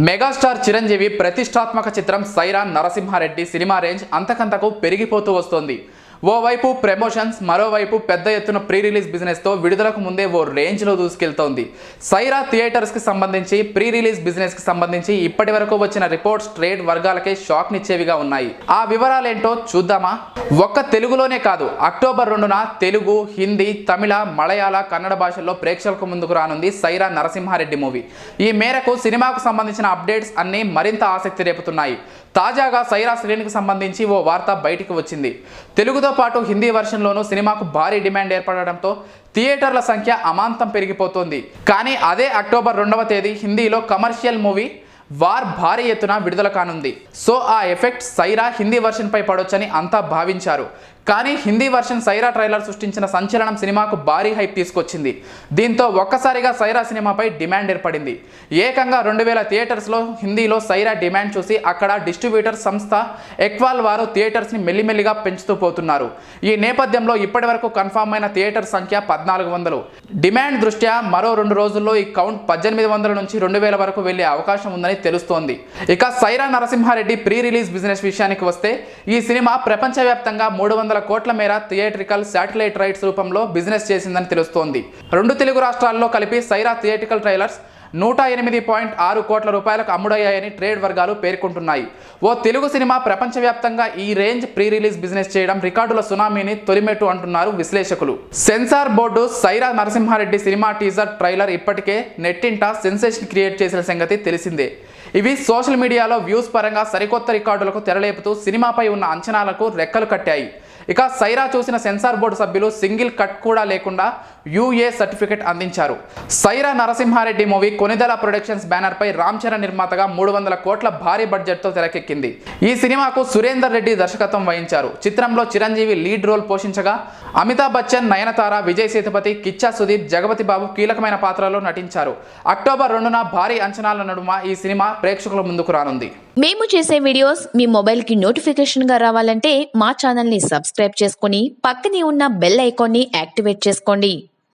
Megastar Chiranjeevi ప్రతిష్టాత్మక చిత్రం Sye Raa Narasimha Reddy cinema range అంతకంతకు పెరిగిపోతూ వస్తోంది. ఓవైపు ప్రమోషన్స్, మరోవైపు పెద్ద ఎత్తున ప్రీ రిలీజ్ బిజినెస్తో విడుదలకు ముందే ఓ రేంజ్లో దూసుకెళ్తోంది. సైరా థియేటర్స్కి సంబంధించి, ప్రీ రిలీజ్ బిజినెస్కి సంబంధించి ఇప్పటి వరకు వచ్చిన రిపోర్ట్స్ ట్రేడ్ వర్గాలకే షాక్నిచ్చేవిగా ఉన్నాయి. ఆ వివరాలేంటో చూద్దామా? ఒక్క తెలుగులోనే కాదు, అక్టోబర్ 2న తెలుగు, హిందీ, తమిళ, మలయాళ, కన్నడ భాషల్లో ప్రేక్షకులకు ముందుకు రానుంది సైరా నరసింహారెడ్డి మూవీ. ఈ మేరకు సినిమాకు సంబంధించిన అప్డేట్స్ అన్నీ మరింత ఆసక్తి రేపుతున్నాయి. తాజాగా సైరా శ్రేణికి సంబంధించి ఓ వార్త బయటికి వచ్చింది. తెలుగుతో పాటు హిందీ వెర్షన్లోనూ సినిమాకు భారీ డిమాండ్ ఏర్పడడంతో థియేటర్ల సంఖ్య అమాంతం పెరిగిపోతోంది. కానీ అదే అక్టోబర్ 2వ తేదీ హిందీలో కమర్షియల్ మూవీ వార్ భారీ ఎత్తున విడుదల కానుంది. సో ఆ ఎఫెక్ట్ సైరా హిందీ వెర్షన్ పై పడొచ్చని అంతా భావించారు. కానీ హిందీ వెర్షన్ సైరా ట్రైలర్ సృష్టించిన సంచలనం సినిమాకు భారీ హైప్ తీసుకొచ్చింది. దీంతో ఒక్కసారిగా సైరా సినిమాపై డిమాండ్ ఏర్పడింది. ఏకంగా 2000 థియేటర్స్లో హిందీలో సైరా డిమాండ్ చూసి అక్కడ డిస్ట్రిబ్యూటర్ సంస్థ ఎక్వాల్ వారు థియేటర్స్ని మెల్లిమెల్లిగా పెంచుతూ పోతున్నారు. ఈ నేపథ్యంలో ఇప్పటి వరకు కన్ఫామ్ అయిన థియేటర్ సంఖ్య 1400. డిమాండ్ దృష్ట్యా మరో 2 రోజుల్లో ఈ కౌంట్ 1800 నుంచి 2000 వరకు వెళ్లే అవకాశం ఉందని తెలుస్తోంది. ఇక Sye Raa Narasimha Reddy pre release business విషయానికి వస్తే, ఈ సినిమా ప్రపంచవ్యాప్తంగా 300 కోట్ల మేర థియేట్రికల్ శాటిలైట్ రైట్స్ రూపంలో బిజినెస్ చేసిందని తెలుస్తోంది. 2 తెలుగు రాష్ట్రాల్లో కలిపి సైరా థియేట్రికల్ ట్రైలర్స్ 108.6 కోట్ల రూపాయలకు అమ్ముడయ్యాయని ట్రేడ్ వర్గాలు పేర్కొంటున్నాయి. ఓ తెలుగు సినిమా ప్రపంచవ్యాప్తంగా ఈ రేంజ్ ప్రీ రిలీజ్ బిజినెస్ చేయడం రికార్డుల సునామీని తొలిమెట్టు అంటున్నారు విశ్లేషకులు. Censor board Sye Raa Narasimha Reddy cinema teaser trailer ఇప్పటికే నెట్టింట సెన్సేషన్ క్రియేట్ చేసిన సంగతి తెలిసిందే. ఇవి సోషల్ మీడియాలో వ్యూస్ పరంగా సరికొత్త రికార్డులకు తెరలేపుతూ సినిమాపై ఉన్న అంచనాలకు రెక్కలు కట్టాయి. ఇక సైరా చూసిన సెన్సార్ బోర్డు సభ్యులు సింగిల్ కట్ కూడా లేకుండా యూఏ సర్టిఫికెట్ అందించారు. Sye Raa Narasimha Reddy movie Konidela productions banner పై రామ్ చరణ్ నిర్మాతగా 300 కోట్ల భారీ బడ్జెట్తో తెరకెక్కింది. ఈ సినిమాకు సురేందర్ రెడ్డి దర్శకత్వం వహించారు. చిత్రంలో చిరంజీవి లీడ్ రోల్ పోషించగా అమితాబ్ బచ్చన్, నయనతార, విజయ్ సేతుపతి, కిచ్చా సుదీప్, జగపతి బాబు కీలకమైన పాత్రలో నటించారు. అక్టోబర్ 2న భారీ అంచనాల నడుమ ఈ సినిమా ప్రేక్షకుల ముందుకు రానుంది. మేము చేసే వీడియోస్ మీ మొబైల్కి నోటిఫికేషన్గా రావాలంటే మా ఛానల్ని సబ్స్క్రైబ్ చేసుకుని పక్కనే ఉన్న బెల్ ఐకాన్ని యాక్టివేట్ చేసుకోండి.